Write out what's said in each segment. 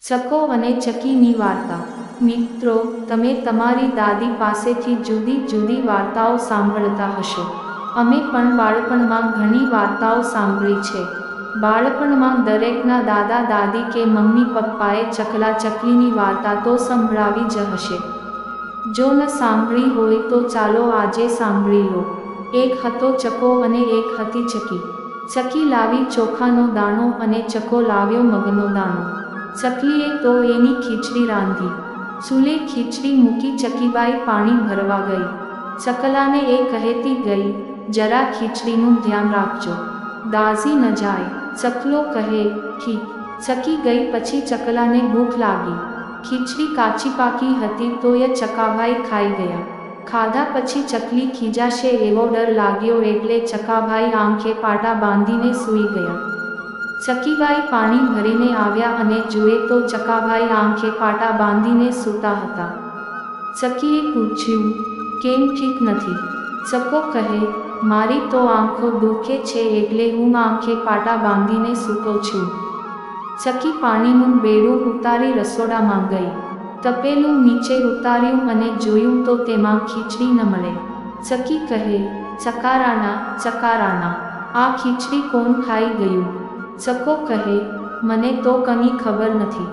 ચકો અને ચકીની વાર્તા। મિત્રો, તમે તમારી દાદી પાસેથી જુદી જુદી વાર્તાઓ સાંભળતા હશો। અમે પણ બાળપણમાં ઘણી વાર્તાઓ સાંભળી છે। બાળપણમાં દરેકના દાદા દાદી કે મમ્મી પપ્પાએ ચકલા ચકલીની વાર્તા તો સંભળાવી જ હશે। જો ન સાંભળી હોય તો ચાલો આજે સાંભળી લો। એક હતો ચકો અને એક હતી ચકી। ચકી લાવી ચોખાનો દાણો અને ચકો લાવ્યો મગનો દાણો। ચકલીએ તો એની ખીચડી રાંધી। ચૂલે ખીચડી મૂકી ચકીબાઈ પાણી ભરવા ગઈ। ચકલાને એ કહેતી ગઈ, જરા ખીચડીનું ધ્યાન રાખજો, દાઝી ન જાય। ચકલો કહે, ઠીક। ચકી ગઈ પછી ચકલાને ભૂખ લાગી। ખીચડી કાચી પાકી હતી તોય ચકાભાઈ ખાઈ ગયા। ખાધા પછી ચકલી ખીજાશે એવો ડર લાગ્યો એટલે ચકાભાઈ આંખે પાટા બાંધીને સૂઈ ગયા। ચકીબાઈ પાણી ભરીને આવ્યા અને જુએ તો ચકાભાઈ આંખે પાટા બાંધીને સૂતા હતા। ચકીએ પૂછ્યું, કેમ ઠીક નથી? ચકો કહે, મારી તો આંખો દુખે છે એટલે હું આંખે પાટા બાંધીને સૂતો છું। ચકી પાણીનું બેડું ઉતારી રસોડામાં ગઈ। તપેલું નીચે ઉતાર્યું અને જોયું તો તેમાં ખીચડી ન મળે। ચકી કહે, ચકારાના ચકારાના, આ ખીચડી કોણ ખાઈ ગયું? ચકો કહે, મને તો કની ખબર નથી।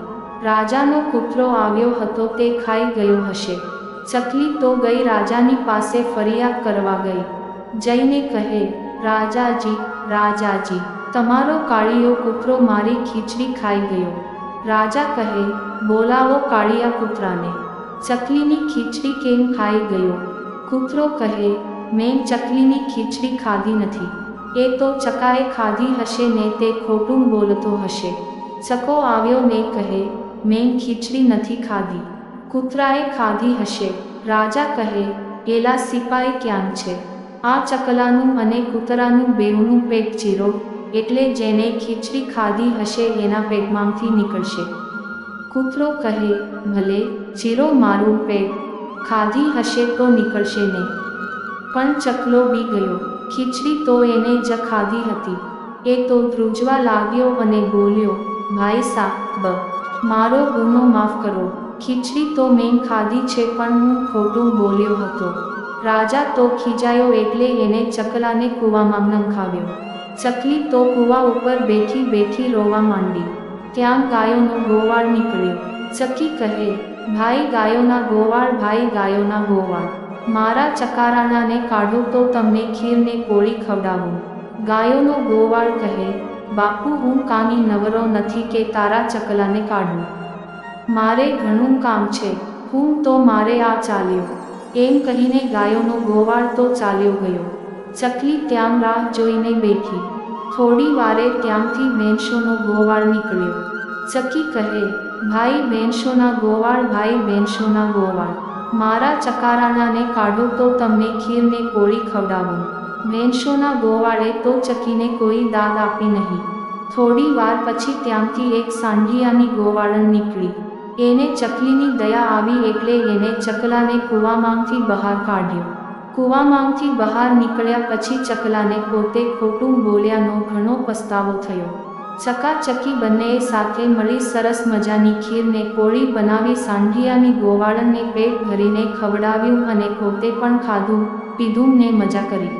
રાજાનો કૂતરો આવ્યો હતો તે ખાઈ ગયો હશે। ચકલી તો ગઈ રાજાની પાસે ફરિયાદ કરવા ગઈ। જઈને કહે, રાજાજી રાજાજી, તમારો કાળિયો કૂતરો મારી ખીચડી ખાઈ ગયો। રાજા કહે, બોલાવો કાળિયા કૂતરાને। ચકલીની ખીચડી કેમ ખાઈ ગયો? કૂતરો કહે, મેં ચકલીની ખીચડી ખાધી નથી, એ તો ચકાએ ખાધી હશે ને તે ખોટું બોલતો હશે। ચકો આવ્યો ને કહે, મેં ખીચડી નથી ખાધી, કૂતરાએ ખાધી હશે। રાજા કહે, એલા સિપાઈ ક્યાં છે? આ ચકલાનું અને કૂતરાનું બેઉનું પેટ ચીરો, એટલે જેને ખીચડી ખાધી હશે એના પેટમાંથી નીકળશે। કૂતરો કહે, ભલે ચીરો મારું પેટ, ખાધી હશે તો નીકળશે ને। પણ ચકલો બી ગયો, ખીચડી તો એને જ ખાધી હતી। એ તો ધ્રુજવા લાગ્યો અને બોલ્યો, ભાઈ સાબ, મારો ગુનો માફ કરો, ખીચડી તો મેં ખાધી છે પણ હું ખોટું બોલ્યો હતો। રાજા તો ખીજાયો એટલે એને ચકલાને કૂવામાં નંખાવ્યો। ચકલી તો કૂવા ઉપર બેઠી બેઠી રોવા માંડી। ત્યાં ગાયોનો ગોવાળ નીકળ્યો। ચકી કહે, ભાઈ ગાયોના ગોવાળ, ભાઈ ગાયોના ગોવાળ, મારા ચકારાનાને કાઢો તો તમને ખીરને કોળી ખવડાવું। ગાયોનો ગોવાળ કહે, બાપુ હું કાની નવરો નથી કે તારા ચકલાને કાઢું, મારે ઘણું કામ છે, હું તો મારે આ ચાલ્યો। એમ કહીને ગાયોનો ગોવાળ તો ચાલ્યો ગયો। ચકલી ત્યાં રાહ જોઈને બેઠી। થોડી વારે ત્યાંથી ભેંસોનો ગોવાળ નીકળ્યો। ચકી કહે, ભાઈ ભેંસોના ગોવાળ, ભાઈ ભેંસોના ગોવાળ, મારા ચકારાનાને કાઢો તો તમને ખીરને કોળી ખવડાવું। ભેંસોના ગોવાળે તો ચકીને કોઈ દાદ આપી નહીં। થોડી વાર પછી ત્યાંથી એક સાંઢિયાની ગોવાળન નીકળી। એને ચકલીની દયા આવી એટલે એને ચકલાને કૂવામાંથી બહાર કાઢ્યો। કૂવામાંથી બહાર નીકળ્યા પછી ચકલાને પોતે ખોટું બોલ્યાનો ઘણો પસ્તાવો થયો। ચકાચકી બંનેએ સાથે મળી સરસ મજાની ખીરને કોળી બનાવી સાંઢિયાની ગોવાળનને પેટ ભરીને ખવડાવ્યું અને પોતે પણ ખાધું પીધું ને મજા કરી।